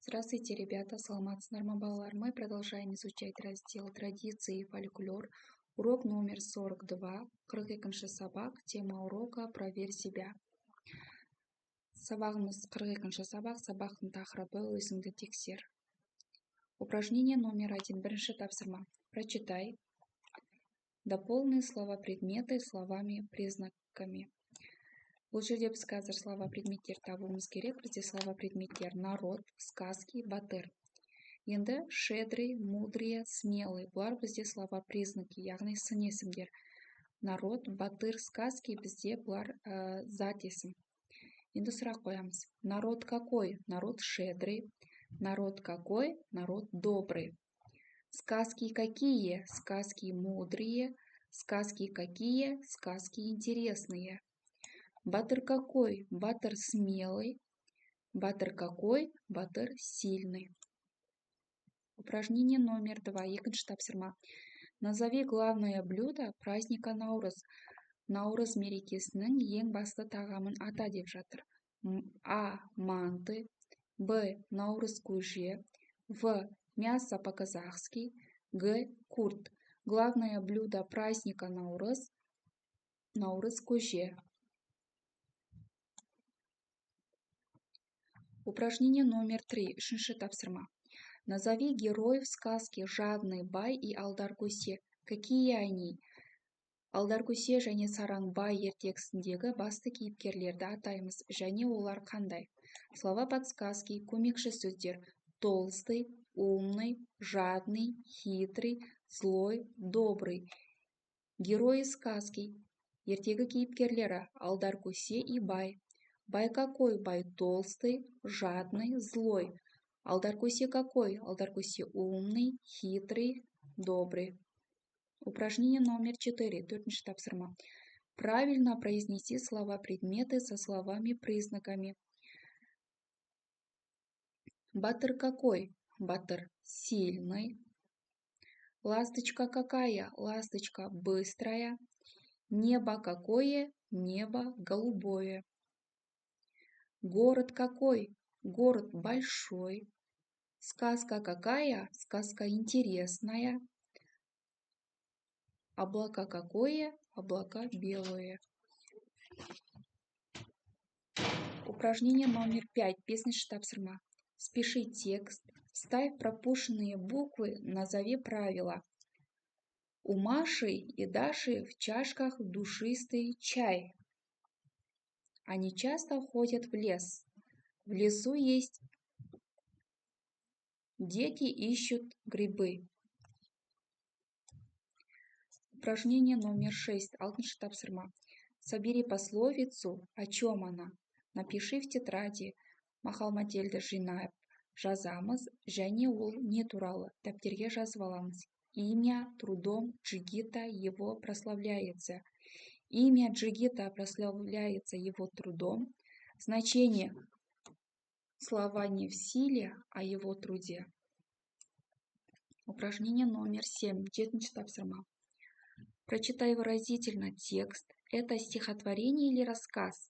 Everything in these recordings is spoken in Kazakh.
Здравствуйте, ребята, саламатсыздар ма, балалар? Мы продолжаем изучать раздел «Традиции и фольклор». Урок номер 42, 42-ші сабақ, тема урока «Проверь себя». Сабағымыз 42-ші сабақ, сабақтың тақырыбы «Өзіңді тексер». Упражнение номер 1, бірінші тапсырма. Прочитай. Дополни слова предметы словами признаками. Бұл жерде біз қазір слова предметтер табуымыз керек. Бізде слова предметтер народ, сказки, батыр. Енді щедрый, мудрый, смелый. Бұлар бізде слова признаки, яғни сын есімдер. Народ, батыр, сказки бізде бұлар зат есім. Енді сұрақ қоямыз. Народ какой? Народ щедрый. Народ какой? Народ добрый. Сказки какие? Сказки мудрые. Сказки какие? Сказки интересные. Батыр какой? Батыр смелый. Батыр какой? Батыр сильный. Упражнение номер 2. Екінші тапсырма. Назови главное блюдо праздника Наурыз. Наурыз мерекесінің ең басты тағамын ата деп жатыр. А. Манты. Б. Наурыз көже. В. Мясо по-казахски. Г. Курт. Главное блюдо праздника Наурыз. Наурыз көже. Упражнение номер 3. Үшінші тапсырма. Назови героев сказки Жадный бай и Алдар көсе. Какие они? Алдар көсе және Сараң бай ертегісіндегі басты кейіпкерлерді атаймыз, және олар қандай? Слова подсказки, көмекші сөздер. Толстый, умный, жадный, хитрый, злой, добрый. Герои сказки. Ертегі кейіпкерлері Алдар көсе и бай. Бай какой? Бай толстый, жадный, злой. Алдар көсе какой? Алдар көсе умный, хитрый, добрый. Упражнение номер 4. Төртінші тапсырма. Правильно произнеси слова предметы со словами-признаками. Батыр какой? Батыр сильный. Ласточка какая? Ласточка быстрая. Небо какое? Небо голубое. Город какой? Город большой. Сказка какая? Сказка интересная. Облака какое? Облака белые. Упражнение номер 5. Бесінші тапсырма. Спиши текст. Вставь пропущенные буквы. Назови правила. У Маши и Даши в чашках душистый чай. Они часто ходят в лес. В лесу есть. Дети ищут грибы. Упражнение номер 6. Алтыншы тапсырма. Собери пословицу, о чем она. Напиши в тетради. Мақал-мәтелді жинап жазамыз, және ол не туралы дәптерге жазып аламыз. Имя трудом Джигита его прославляется. Имя Джигита прославляется его трудом. Значение слова не в силе, а его труде. Упражнение номер 7. Жетінші тапсырма. Прочитай выразительно текст. Это стихотворение или рассказ?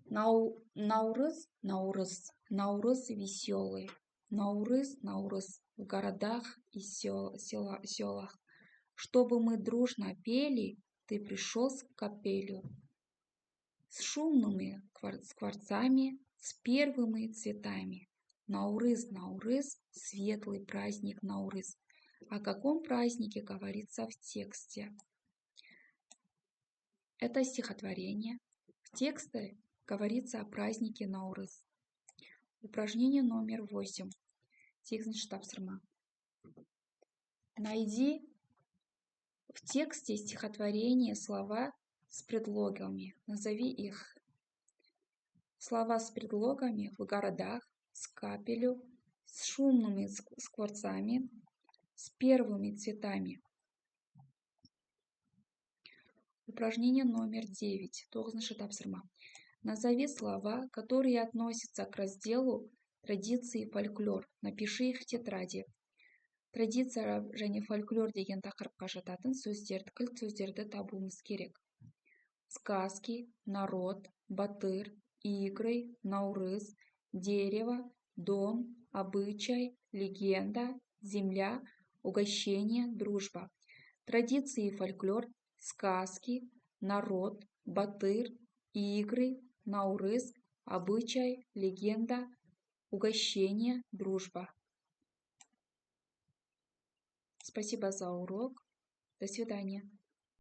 Наурыз, Наурыз, Наурыз веселый. Наурыз, Наурыз в городах и селах. Чтобы мы дружно пели, ты пришел с капелью. С шумными скворцами, с первыми цветами. Наурыз, Наурыз, светлый праздник Наурыз. О каком празднике говорится в тексте? Это стихотворение. В тексте говорится о празднике Наурыз. Упражнение номер 8. Сегізінші тапсырма. Найди в тексте стихотворения слова с предлогами. Назови их. Слова с предлогами в городах, с капелью, с шумными скворцами, с первыми цветами. Упражнение номер 9. Тоғызыншы тапсырма. Назови слова, которые относятся к разделу традиции и фольклор. Напиши их в тетради. Традиция және фольклор деген тақырыпқа жататын сөздерді, кілт сөздерді табуымыз керек. Сказки, народ, батыр, игры, Наурыз, дерево, дом, обычай, легенда, земля, угощение, дружба. Традиции и фольклор, сказки, народ, батыр, игры, наурыз, обычай, легенда, угощение, дружба. Спасибо за урок. До свидания.